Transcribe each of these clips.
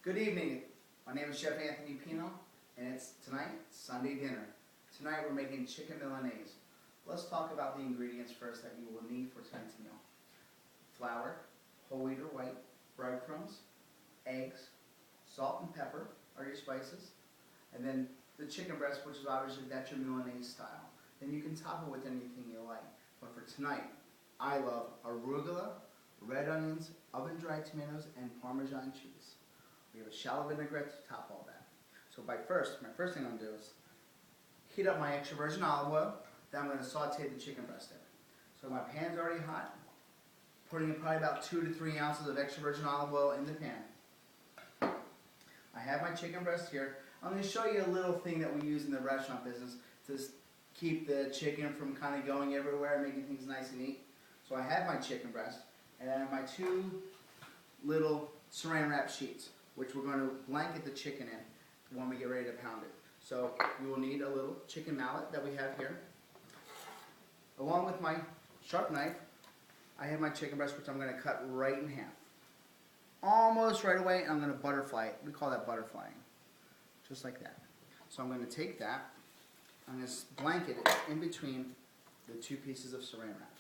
Good evening. My name is Chef Anthony Pino, and it's tonight, Sunday dinner. Tonight we're making chicken Milanese. Let's talk about the ingredients first that you will need for tonight's meal. Flour, whole wheat or white, breadcrumbs, eggs, salt and pepper are your spices, and then the chicken breast, which is obviously that's your Milanese style. Then you can top it with anything you like. But for tonight, I love arugula, red onions, oven-dried tomatoes, and Parmesan cheese. We have a shallow vinaigrette to top all that. So my first thing I'm going to do is heat up my extra virgin olive oil. Then I'm going to saute the chicken breast in. So my pan's already hot. Putting in probably about 2 to 3 ounces of extra virgin olive oil in the pan. I have my chicken breast here. I'm going to show you a little thing that we use in the restaurant business to keep the chicken from kind of going everywhere, making things nice and neat. So I have my chicken breast and then my 2 little saran wrap sheets, which we're going to blanket the chicken in when we get ready to pound it. So you will need a little chicken mallet that we have here. Along with my sharp knife, I have my chicken breast, which I'm going to cut right in half. Almost right away, and I'm going to butterfly it. We call that butterflying. Just like that. So I'm going to take that, I'm going to blanket it in between the 2 pieces of saran wrap.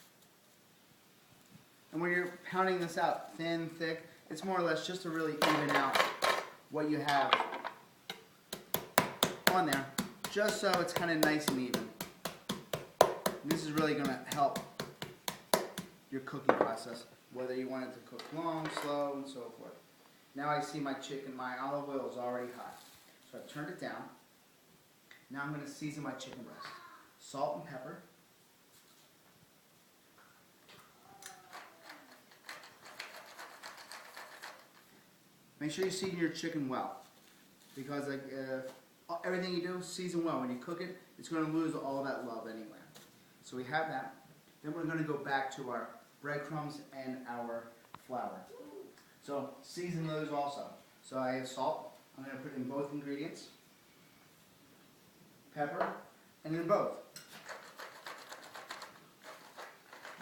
And when you're pounding this out, thin, thick, it's more or less just to really even out what you have on there, just so it's kind of nice and even. And this is really going to help your cooking process, whether you want it to cook long, slow, and so forth. Now I see my olive oil is already hot. So I've turned it down. Now I'm going to season my chicken breast. Salt and pepper. Make sure you season your chicken well, because everything you do, season well. When you cook it, it's going to lose all that love anyway. So we have that. Then we're going to go back to our breadcrumbs and our flour. So season those also. So I have salt. I'm going to put in both ingredients. Pepper, and in both.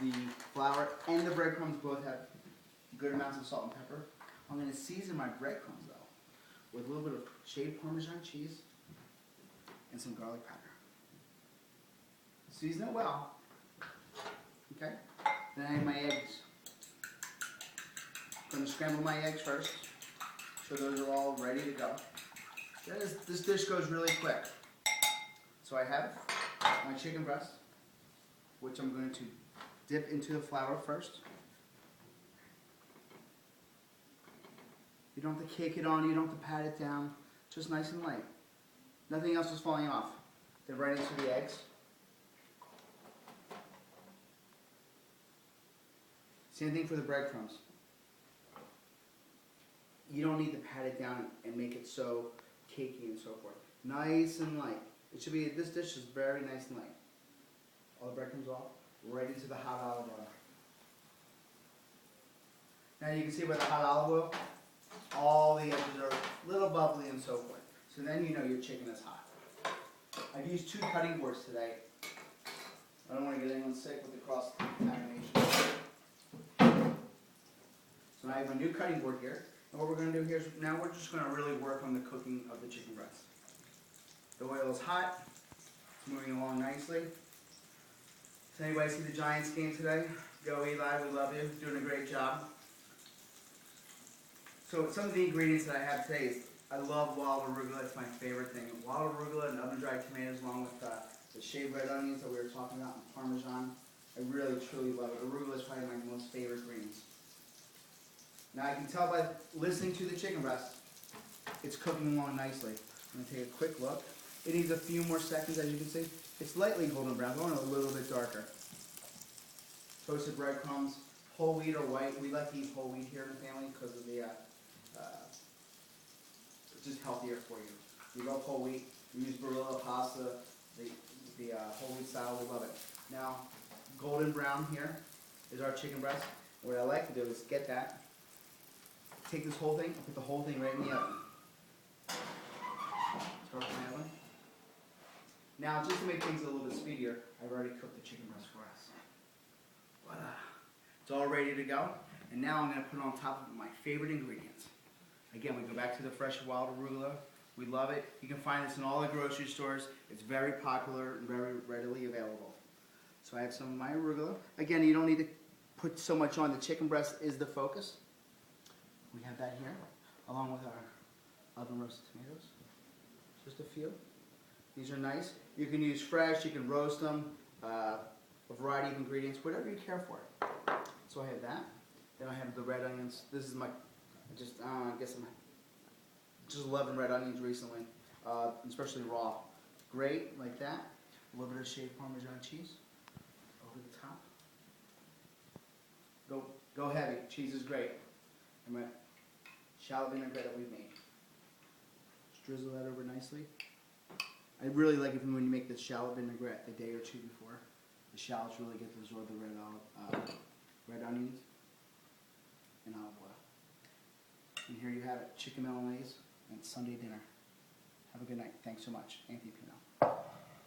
The flour and the breadcrumbs both have good amounts of salt and pepper. I'm going to season my breadcrumbs though with a little bit of shaved Parmesan cheese and some garlic powder. Season it well. Okay? Then I have my eggs. I'm going to scramble my eggs first, so those are all ready to go. This dish goes really quick. So I have my chicken breast, which I'm going to dip into the flour first. You don't have to cake it on, you don't have to pat it down, just nice and light. Nothing else is falling off. Then right into the eggs. Same thing for the breadcrumbs. You don't need to pat it down and make it so cakey and so forth. Nice and light. It should be, this dish is very nice and light. All the breadcrumbs off, right into the hot olive oil. Now you can see by the hot olive oil, all the edges are a little bubbly and so forth. So then you know your chicken is hot. I've used 2 cutting boards today. I don't want to get anyone sick with the cross-contamination. So now I have a new cutting board here. And what we're going to do here is, now we're just going to really work on the cooking of the chicken breast. The oil is hot. It's moving along nicely. Does anybody see the Giants game today? Go Eli, we love you. Doing a great job. So some of the ingredients that I have today is, I love wild arugula. It's my favorite thing. Wild arugula and oven-dried tomatoes along with the shaved red onions that we were talking about and Parmesan. I really, truly love it. Arugula is probably my most favorite greens. Now I can tell by listening to the chicken breast, it's cooking along nicely. I'm going to take a quick look. It needs a few more seconds, as you can see. It's lightly golden brown, going a little bit darker. Toasted breadcrumbs, whole wheat or white. We like to eat whole wheat here in the family because of the, it's just healthier for you. We love whole wheat. We use Barilla pasta, the whole wheat style. We love it. Now, golden brown here is our chicken breast. What I like to do is get that, take this whole thing, put the whole thing right in the oven. Start my oven. Now, just to make things a little bit speedier, I've already cooked the chicken breast for us. Voila. It's all ready to go. And now I'm going to put on top of my favorite ingredients. Again, we go back to the fresh wild arugula. We love it. You can find this in all the grocery stores. It's very popular and very readily available. So I have some of my arugula. Again, you don't need to put so much on. The chicken breast is the focus. We have that here, along with our oven roasted tomatoes. Just a few. These are nice. You can use fresh, you can roast them, a variety of ingredients, whatever you care for. So I have that. Then I have the red onions. This is my, I guess I'm just loving red onions recently, especially raw. Great, like that. A little bit of shaved Parmesan cheese over the top. Go heavy. Cheese is great. And my shallot vinaigrette that we made. Just drizzle that over nicely. I really like it when you make the shallot vinaigrette the day or two before. The shallots really get to absorb the red onions and olive oil. And here you have it, chicken Milanese and Sunday dinner. Have a good night. Thanks so much. Anthony Pino.